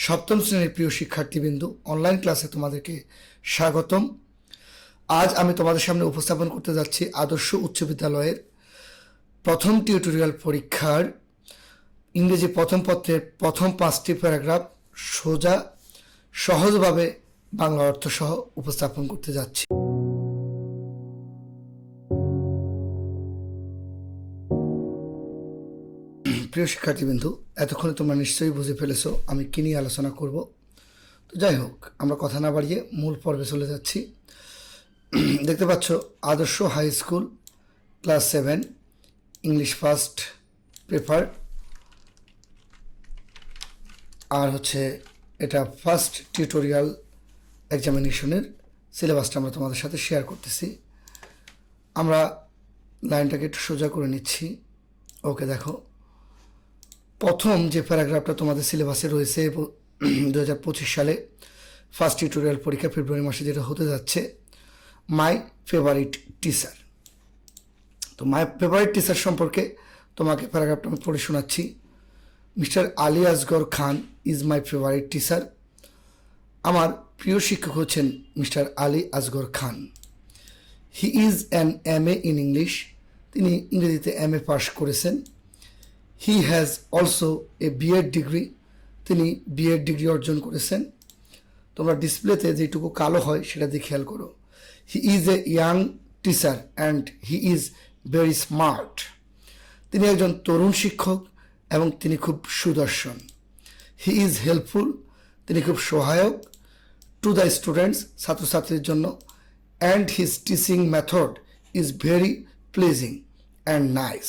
সপ্তম শ্রেণীর প্রিয় শিক্ষার্থীবৃন্দু, অনলাইন ক্লাসে তোমাদেরকে স্বাগতম। আজ আমি তোমাদের সামনে উপস্থাপন করতে যাচ্ছি আদর্শ উচ্চ বিদ্যালয়ের প্রথম টিউটোরিয়াল পরীক্ষার ইংরেজি প্রথম পত্রের প্রথম 5টি প্যারাগ্রাফ সোজা সহজভাবে বাংলা অর্থ সহ উপস্থাপন করতে যাচ্ছি। প্রিয় শিক্ষার্থীবৃন্দু, এতক্ষণে তোমরা নিশ্চয়ই বুঝে ফেলেছো আমি কী নিয়ে আলোচনা করব। তো যাই হোক, আমরা কথা না বাড়িয়ে মূল পর্বে চলে যাচ্ছি। দেখতে পাচ্ছ Adarsha high school class 7 English first paper, আর হচ্ছে এটা ফার্স্ট টিউটোরিয়াল এক্সামিনেশনের সিলেবাসটা আমরা তোমাদের সাথে শেয়ার করতেছি। আমরা লাইনটাকে একটু সোজা করে নিচ্ছি। ওকে, দেখো, প্রথম যে প্যারাগ্রাফটা তোমাদের সিলেবাসে রয়েছে 2025 সালে ফার্স্ট টিউটোরিয়াল পরীক্ষা ফেব্রুয়ারি মাসে যেটা হতে যাচ্ছে, মাই ফেভারিট টিচার। তো মাই ফেভারিট টিচার সম্পর্কে তোমাকে প্যারাগ্রাফটা আমি পড়ে শোনাচ্ছি। Mister Ali Asgar Khan is my favourite teacher. আমার প্রিয় শিক্ষক হচ্ছেন mister Ali Asgar Khan. He is an MA in English. তিনি ইংরেজিতে MA পাশ করেছেন। He has also a BEd degree. তিনি BEd ডিগ্রি অর্জন করেছেন। তোমরা ডিসপ্লেতে যেটুকু কালো হয় সেটা দিয়ে খেয়াল করো। He is a young teacher and he is very smart. তিনি একজন তরুণ শিক্ষক এবং তিনি খুব সুদর্শন। He is helpful. তিনি খুব সহায়ক টু দ্য স্টুডেন্টস, ছাত্রছাত্রীর জন্য। And his teaching method is very pleasing and nice.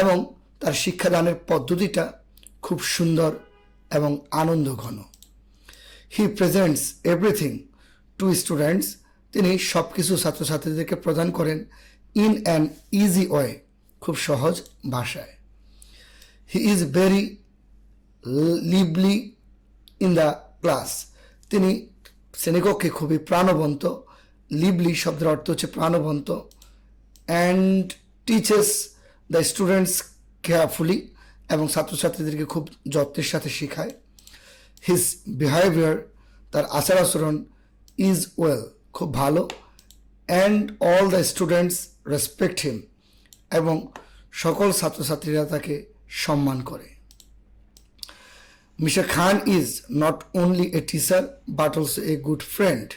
এবং তার শিক্ষাদানের পদ্ধতিটা খুব সুন্দর এবং আনন্দঘন। হি প্রেজেন্টস এভরিথিং টু স্টুডেন্টস। তিনি সব কিছু ছাত্রছাত্রীদেরকে প্রদান করেন ইন অ্যান ইজি ওয়ে, খুব সহজ ভাষায়। He is very lively in the class. তিনি শ্রেণীকক্ষে খুবই প্রাণবন্ত। লিভলি শব্দের অর্থ হচ্ছে প্রাণবন্ত। And teaches the students carefully, এবং ছাত্রছাত্রীদেরকে খুব যত্নের সাথে শেখায়। হিজ বিহেভিয়ার, তার আচার আচরণ, ইজ ওয়েল, খুব ভালো। And all the students respect him, এবং সকল ছাত্রছাত্রীরা তাকে সম্মান করে। Mister Khan is not only a teacher but also a good friend.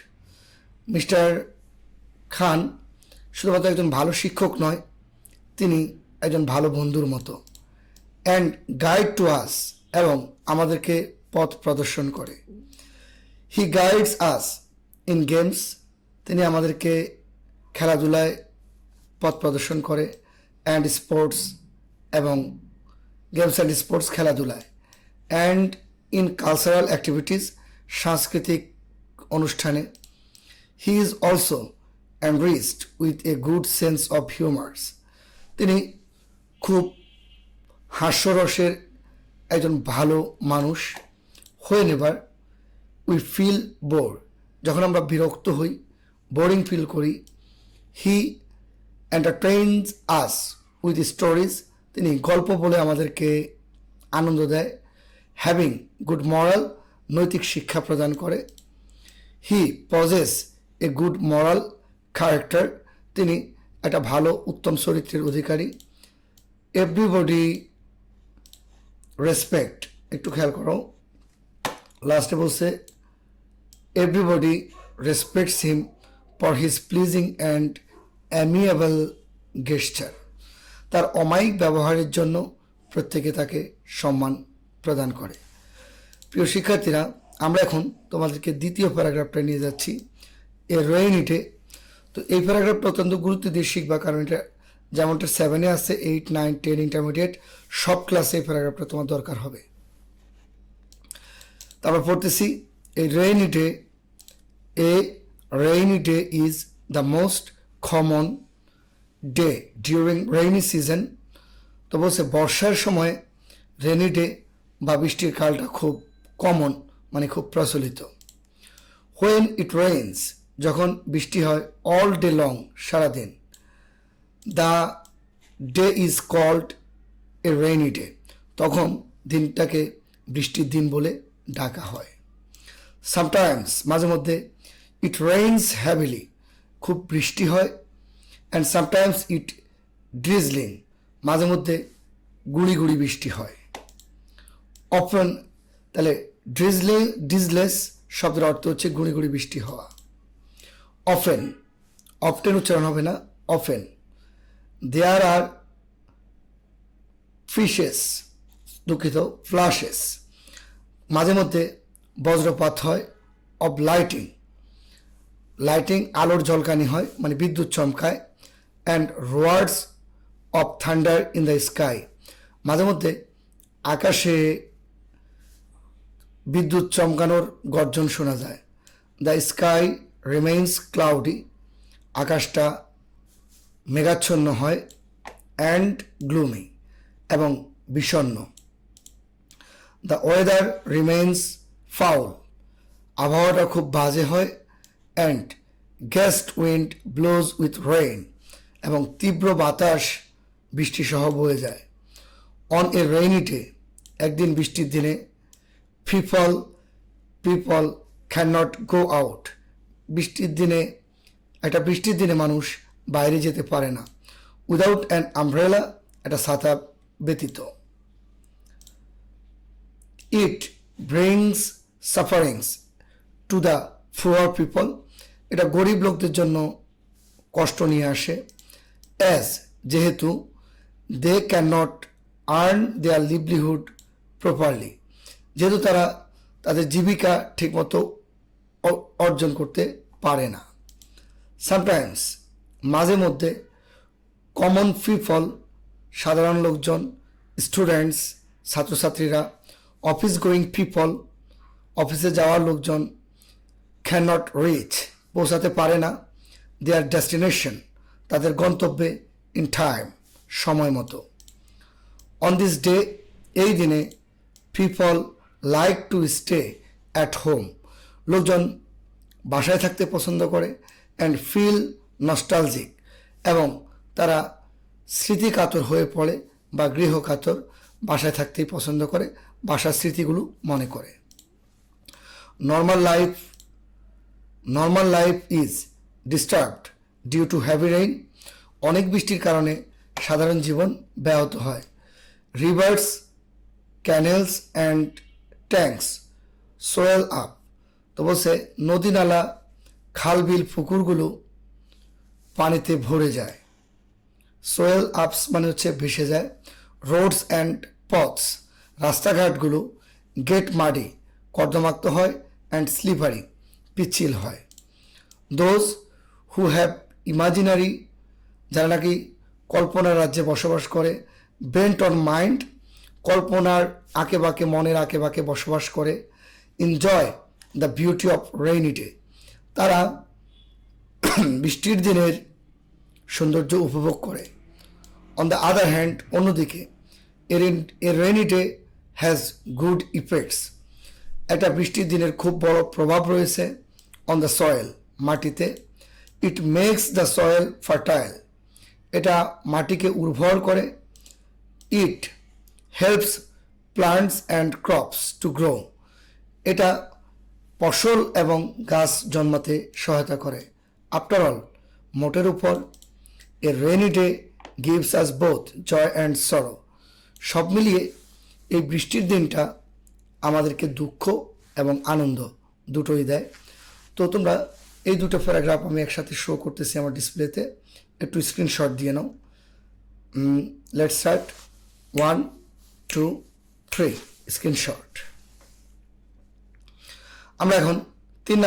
Mister Khan শুধুমাত্র একজন ভালো শিক্ষক নয়, তিনি একজন ভালো বন্ধুর মতো। অ্যান্ড গাইড টু আস, এবং আমাদেরকে পথ প্রদর্শন করে। হি গাইডস আস ইন গেমস। তিনি আমাদেরকে খেলাধুলায় পথ প্রদর্শন করে। অ্যান্ড স্পোর্টস, এবং গেমস অ্যান্ড স্পোর্টস খেলাধুলায়। অ্যান্ড ইন কালচারাল অ্যাক্টিভিটিস, সাংস্কৃতিক অনুষ্ঠানে। He is also enriched with a good sense of humours. তিনি খুব হাস্যরসের একজন ভালো মানুষ। হয়ে নেভার উই ফিল বোর, যখন আমরা বিরক্ত হই, বোরিং ফিল করি। হি এন্টারটেইনস আস উইথ স্টোরিজ। তিনি গল্প বলে আমাদেরকে আনন্দ দেয়। হ্যাভিং গুড মরাল, নৈতিক শিক্ষা প্রদান করে। He possess a good moral character. তিনি একটা ভালো উত্তম চরিত্রের অধিকারী। এভরিবডি রেসপেক্ট, একটু খেয়াল করো, লাস্টে বলছে everybody respects him for his pleasing and amiable gesture. তার অমায়িক ব্যবহারের জন্য প্রত্যেকে তাকে সম্মান প্রদান করে। প্রিয় শিক্ষার্থীরা, আমরা এখন তোমাদেরকে দ্বিতীয় প্যারাগ্রাফটা নিয়ে যাচ্ছি, এ রেইনি ডে। তো এই প্যারাগ্রাফটা অত্যন্ত গুরুত্ব দিয়ে শিখবা, কারণ এটা যেমনটা 7-এ আছে, 8, 9, 10 ইন্টারমিডিয়েট সব ক্লাসে এই প্যারাগ্রাফটা তোমার দরকার হবে। তারপর পড়তেছি, a rainy day. A rainy day is the most common day during rainy season. তো বলছে বর্ষার সময় রেইনি ডে বা বৃষ্টির কালটা খুব কমন, মানে খুব প্রচলিত। হোয়েন ইট রেইনস, যখন বৃষ্টি হয়, অল ডে লং, সারাদিন। The day is called a rainy day, তখন দিনটাকে বৃষ্টির দিন বলে ঢাকা হয়। সামটাইমস মাঝে মধ্যে ইট রেইনস হ্যাভিলি, খুব বৃষ্টি হয়। অ্যান্ড সামটাইমস ইট ড্রিজলিং, মাঝে মধ্যে গুড়ি গুড়ি বৃষ্টি হয়। অফেন, তাহলে ড্রিজলিং ডিজলেস শব্দের অর্থ হচ্ছে গুড়ি গুড়ি বৃষ্টি হওয়া। অফেন, অফটেন উচ্চারণ হবে না, অফেন। দেয়ার আর ফিশেস, দুঃখিত, ফ্লাশেস, মাঝে মধ্যে বজ্রপাত হয়। অফ লাইটিং, লাইটিং আলোর ঝলকানি হয়, মানে বিদ্যুৎ চমকায়। And roars of thunder in the sky, মাঝে মধ্যে আকাশে বিদ্যুৎ চমকানোর গর্জন শোনা যায়। দ্য স্কাই রিমেইনস ক্লাউডি, আকাশটা মেঘাচ্ছন্ন হয়। অ্যান্ড গ্লুমি, এবং বিষণ্ণ। দ্য ওয়েদার রিমেইনস ফাউল, আবহাওয়াটা খুব বাজে হয়। And guest wind blows with rain, এবং তীব্র বাতাস বৃষ্টিসহ বয়ে যায়। অন এ রেইনি ডে, একদিন বৃষ্টির দিনে, people can not go out, একটা বৃষ্টির দিনে মানুষ বাইরে যেতে পারে না। উইদাউট অ্যান আমব্রেলা, একটা ছাতা ব্যতীত। It brings sufferings to the poor people, এটা গরিব লোকদের জন্য কষ্ট নিয়ে আসে। অ্যাজ, যেহেতু, they can not earn their livelihood properly, যেহেতু তারা তাদের জীবিকা ঠিকমতো অর্জন করতে পারে না। সামটাইমস, মাঝে মধ্যে, কমন পিপল, সাধারণ লোকজন, স্টুডেন্টস, ছাত্রছাত্রীরা, অফিস গোয়িং পিপল, অফিসে যাওয়ার লোকজন, ক্যান নট রিচ, পৌঁছাতে পারে না, দেয়ার ডেস্টিনেশন, তাদের গন্তব্যে, ইন টাইম, সময় মতো। অন দিস ডে, এই দিনে, people like to stay at home, লোকজন বাসায় থাকতে পছন্দ করে। অ্যান্ড ফিল নস্টালজিক, এবং তারা স্মৃতিকাতর হয়ে পড়ে বা গৃহকাতর, বাসায় থাকতেই পছন্দ করে, বাসার স্মৃতিগুলো মনে করে। Normal life is disturbed due to heavy rain, অনেক বৃষ্টির কারণে সাধারণ জীবন ব্যাহত হয়। Rivers, canals and tanks swell up, তো বলছে নদী নালা, খাল বিল, পুকুরগুলো পানিতে ভরে যায়। সোয়েল আপস মানে হচ্ছে ভেসে যায়। রোডস অ্যান্ড পথস, রাস্তাঘাটগুলো, গেট মাডি, কর্দমাক্ত হয়। অ্যান্ড স্লিপারি, পিচ্ছিল হয়। দোজ হু হ্যাভ ইমাজিনারি, যারা নাকি কল্পনার রাজ্যে বসবাস করে। বেন্ট অন মাইন্ড, কল্পনার আঁকেবাঁকে, মনের আঁকেবাঁকে বসবাস করে। Enjoy the beauty of rainy day, তারা বৃষ্টির দিনের সৌন্দর্য উপভোগ করে। অন দ্য আদার হ্যান্ড, অন্যদিকে, a rainy day has good effects, একটা বৃষ্টির দিনের খুব বড় প্রভাব রয়েছে। অন দ্য সয়েল, মাটিতে। It makes the soil fertile, এটা মাটিকে উর্বর করে। It helps plants and crops to grow, এটা ফসল এবং গাছ জন্মাতে সহায়তা করে। আফটার অল, মোটের উপর, a rainy day gives us both joy and sorrow, সব মিলিয়ে এই বৃষ্টির দিনটা আমাদেরকে দুঃখ এবং আনন্দ দুটোই দেয়। তো তোমরা এই দুটো প্যারাগ্রাফ আমি একসাথে শো করতেছি আমার ডিসপ্লেতে, একটু স্ক্রিনশট দিয়ে নাও। Let's start. 1 2 3 স্ক্রিনশট। আমরা এখন 3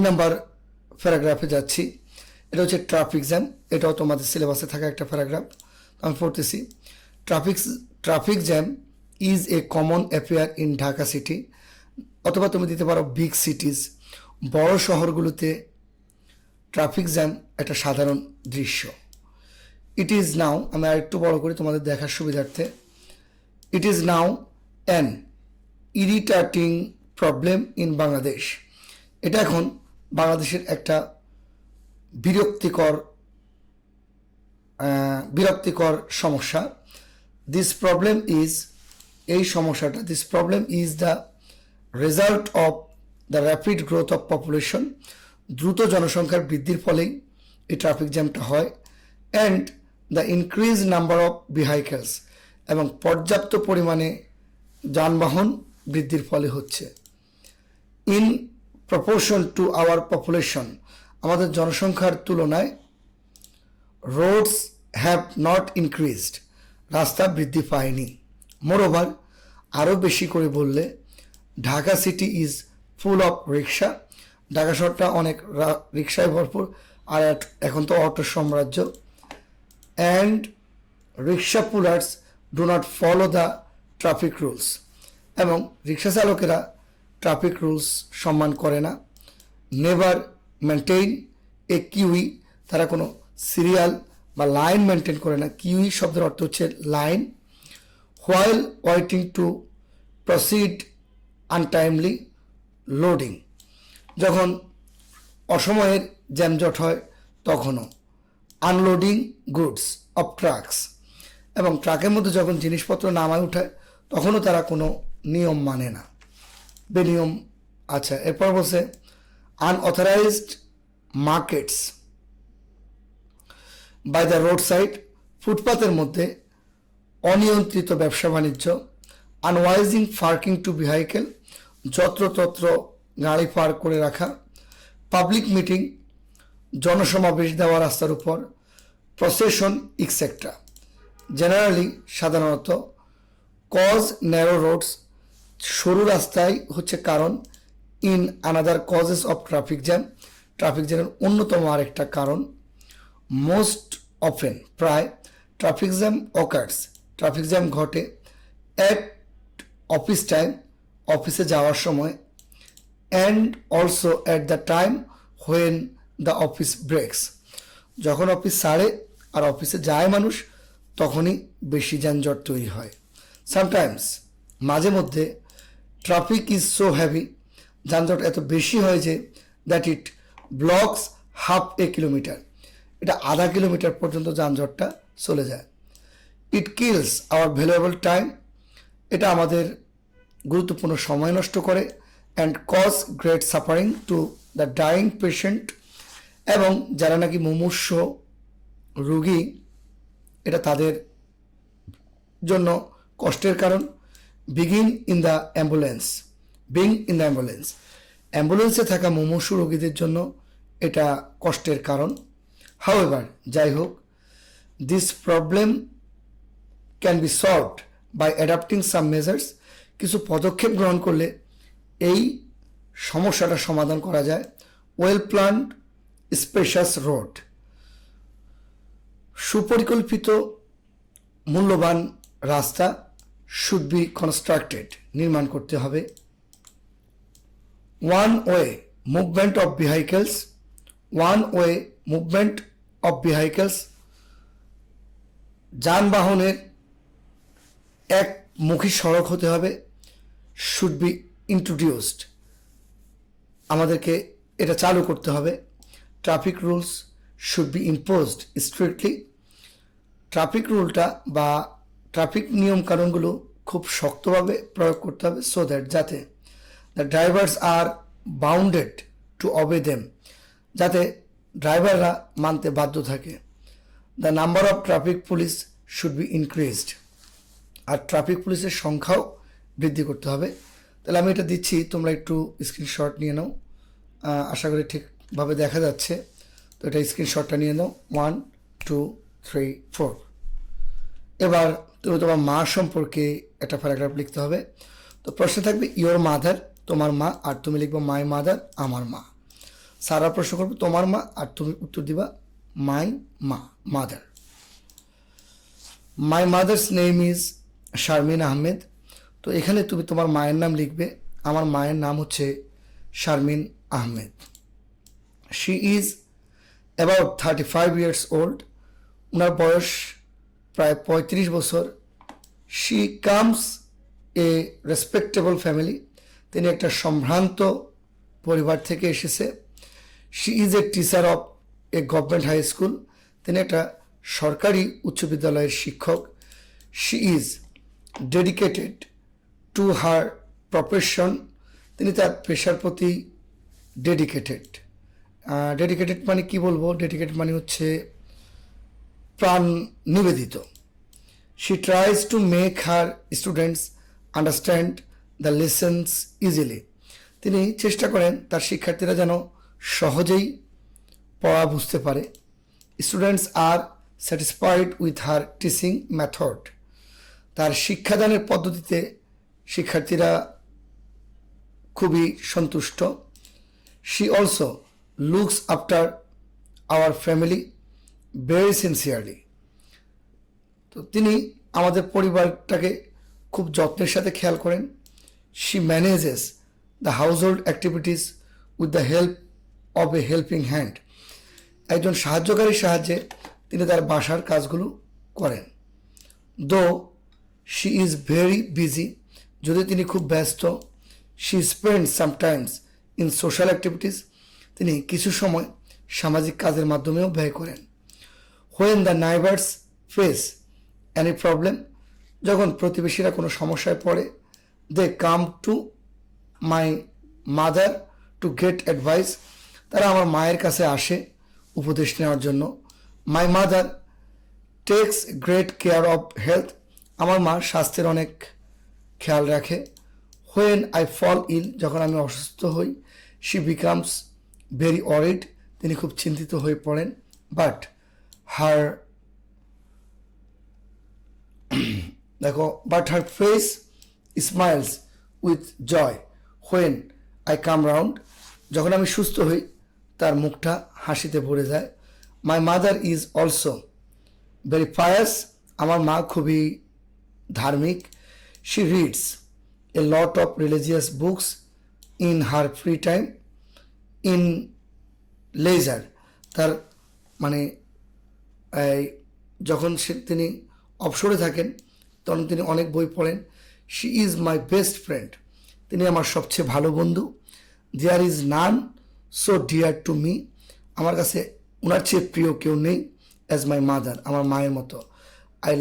নাম্বার প্যারাগ্রাফে যাচ্ছি। এটা হচ্ছে ট্রাফিক জ্যাম, এটাও তোমাদের সিলেবাসে থাকা একটা প্যারাগ্রাফ, আমি পড়তেছি। Traffic jam is a common affair in Dhaka city, অথবা তুমি দিতে পারো বিগ সিটিজ, বড় শহরগুলোতে ট্রাফিক জ্যাম একটা সাধারণ দৃশ্য। ইট ইজ নাও, আমি আরেকটু বড় করি তোমাদের দেখার সুবিধার্থে, it is now an irritating problem in Bangladesh, এটা এখন বাংলাদেশের একটা বিরক্তিকর সমস্যা। দিস প্রবলেম ইজ এই সমস্যাটা, this problem is the result of the rapid growth of population, দ্রুত জনসংখ্যার বৃদ্ধির ফলেই এই ট্রাফিক জ্যামটা হয়, and the increase number of vehicles, এবং পর্যাপ্ত পরিমাণে যানবাহন বৃদ্ধির ফলে হচ্ছে। In proportion to our population, আমাদের জনসংখ্যার তুলনায় রোডস হ্যাভ নট ইনক্রিজড, রাস্তা বৃদ্ধি পায়নি। মোরওভার, আরও বেশি করে বললে, Dhaka city is full of rickshaw, Dhaka শহরটা অনেক রিক্সায় ভরপুর, আর এখন তো অটো সাম্রাজ্য। And rickshaw pullers do not follow the traffic rules, এবং রিক্সা চালকেরা ট্রাফিক রুলস সম্মান করে না। নেভার মেনটেইন এ কিউই, তারা কোনো সিরিয়াল বা লাইন মেনটেন করে না। কিউই শব্দের অর্থ হচ্ছে line. While waiting to proceed untimely loading, যখন অসময়ের জ্যামজট হয় তখনও। আনলোডিং গুডস অফ ট্রাকস, এবং ট্রাকের মধ্যে যখন জিনিসপত্র নামায় উঠায় তখনও তারা কোনো নিয়ম মানে না, বেনিয়ম। আচ্ছা, এরপর বলছে unauthorised markets by the road side, ফুটপাতের মধ্যে অনিয়ন্ত্রিত ব্যবসা বাণিজ্য। আনওয়াইজিং পার্কিং টু ভেহিকেল, যত্রতত্র গাড়ি পার্ক করে রাখা। পাবলিক মিটিং, জনসমাবেশ দেওয়া রাস্তার উপর। প্রসেশন ইকসেট্রা, জেনারেলি সাধারণত। কজ ন্যারো রোডস, সরু রাস্তায় হচ্ছে কারণ। In another causes of traffic jam, traffic জ্যামের অন্যতম আরেকটা কারণ। মোস্ট অফেন, প্রায়। Traffic jam occurs, traffic jam ঘটে। অ্যাট অফিস টাইম, অফিসে যাওয়ার সময়। And also at the time when the office ব্রেকস, যখন অফিস ছাড়ে আর অফিসে যায় মানুষ তখনই বেশি যানজট তৈরি হয়। সামটাইমস, মাঝে মধ্যে। ট্রাফিক ইজ সো হ্যাভি, যানজট এত বেশি হয় যে that it blocks half a kilometre, এটা আধা কিলোমিটার পর্যন্ত যানজটটা চলে যায়। It kills our valuable time, এটা আমাদের গুরুত্বপূর্ণ সময় নষ্ট করে। And cause great suffering to the dying patient, এবং যারা নাকি মুমূর্ষ রোগী, এটা তাদের জন্য কষ্টের কারণ। বিং ইন দ্য অ্যাম্বুলেন্স, অ্যাম্বুলেন্সে থাকা মুমূর্ষু রোগীদের জন্য এটা কষ্টের কারণ। হাউএভার, যাই হোক, this problem can be solved by adapting some measures, কিছু পদক্ষেপ গ্রহণ করলে এই সমস্যাটা সমাধান করা যায়। ওয়েল প্ল্যান্ড স্পেশাস রোড, সুপরিকল্পিত মূল্যবান রাস্তা। শুড বি কনস্ট্রাক্টেড, নির্মাণ করতে হবে। One way movement of vehicles, যানবাহনের একমুখী সড়ক হতে হবে। শুড বি ইন্ট্রোডিউসড, আমাদেরকে এটা চালু করতে হবে। Traffic rules should be imposed strictly, traffic রুলটা বা ট্রাফিক নিয়মকানুনগুলো খুব শক্তভাবে প্রয়োগ করতে হবে। সো দ্যাট, যাতে the drivers are bounded to obey them, যাতে ড্রাইভাররা মানতে বাধ্য থাকে। The number of traffic police should be increased, আর ট্রাফিক পুলিশের সংখ্যাও বৃদ্ধি করতে হবে। তাহলে আমি এটা দিচ্ছি, তোমরা একটু স্ক্রিনশট নিয়ে নাও, আশা করি ঠিকভাবে দেখা যাচ্ছে। তো এটা স্ক্রিনশটটা নিয়ে নাও। 1 2 3 4। এবার তুমি তোমার মা সম্পর্কে একটা প্যারাগ্রাফ লিখতে হবে। তো প্রশ্ন থাকবে ইয়োর মাদার, তোমার মা, আর তুমি লিখবো মাই মাদার, আমার মা। সারা প্রশ্ন করবে তোমার মা, আর তুমি উত্তর দিবা my mother. My mother's name is Sharmin Ahmed. তো এখানে তুমি তোমার মায়ের নাম লিখবে। আমার মায়ের নাম হচ্ছে Sharmin Ahmed. She is about 35 years old, ওনার বয়স প্রায় 35 বছর। She comes a respectable family, তিনি একটা সম্ভ্রান্ত পরিবার থেকে এসেছে। She is a teacher of a government high school, তিনি একটা সরকারি উচ্চ বিদ্যালয়ের শিক্ষক। She is dedicated to her profession, তিনি তার পেশার প্রতি ডেডিকেটেড। ডেডিকেটেড মানে কি বলবো, ডেডিকেটেড মানে হচ্ছে প্রাণ নিবেদিত। She tries to make her students understand the lessons easily, তিনি চেষ্টা করেন তার শিক্ষার্থীরা যেন সহজেই পড়া বুঝতে পারে। Students are satisfied with her teaching method, তার শিক্ষাদানের পদ্ধতিতে শিক্ষার্থীরা খুবই সন্তুষ্ট। She also looks after our family very sincerely, তো তিনি আমাদের পরিবারটাকে খুব যত্নের সাথে খেয়াল করেন। She manages the household activities with the help of a helping hand, একজন সাহায্যকারীর সাহায্যে তিনি তার বাসার কাজগুলো করেন। Though she is very busy, যদি তিনি খুব ব্যস্ত। She spend sometimes in social activities, তিনি কিছু সময় সামাজিক কাজের মাধ্যমেও ব্যয় করেন। When the neighbours face any problem, যখন প্রতিবেশীরা কোনো সমস্যায় পড়ে, they come to my mother to get advice, তারা আমার মায়ের কাছে আসে উপদেশ নেওয়ার জন্য। My mother takes great care of health, আমার মা স্বাস্থ্যের অনেক খেয়াল রাখে। হোয়েন আই ফল ইল, যখন আমি অসুস্থ হই। শি বিকামস ভেরি ওয়ারিড, তিনি খুব চিন্তিত হয়ে পড়েন। বাট হার দেখো, but her face smiles with joy when I come round, যখন আমি সুস্থ হই তার মুখটা হাসিতে ভরে যায়। My mother is also very pious, আমার মা খুবই ধার্মিক। She reads a lot of religious books in her free time in leisure, তার মানে যখন তিনি অবসরে থাকেন তখন তিনি অনেক বই পড়েন। She is my best friend, তিনি আমার সবচেয়ে ভালো বন্ধু। There is none so dear to me, আমার কাছে ওনার চেয়ে প্রিয় কেউ নেই। অ্যাজ মাই মাদার, আমার মায়ের মতো। I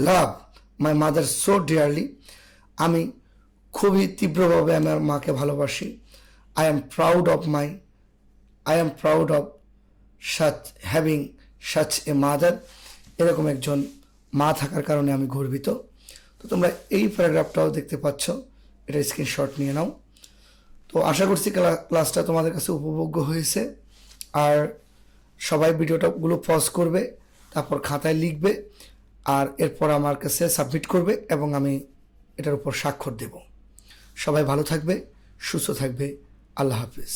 love my mother so dearly, আমি খুবই তীব্রভাবে আমার মাকে ভালোবাসি। I am proud of having such a mother, এরকম একজন মা থাকার কারণে আমি গর্বিত। তো তোমরা এই প্যারাগ্রাফটাও দেখতে পাচ্ছ, এটা স্ক্রিনশট নিয়ে নাও। তো আশা করছি ক্লাসটা তোমাদের কাছে উপভোগ্য হয়েছে। আর সবাই ভিডিওটাগুলো পজ করবে, তারপর খাতায় লিখবে, আর এরপর আমার কাছে সাবমিট করবে এবং আমি এটার উপর স্বাক্ষর দেব। সবাই ভালো থাকবে, সুস্থ থাকবে। আল্লাহ হাফিজ।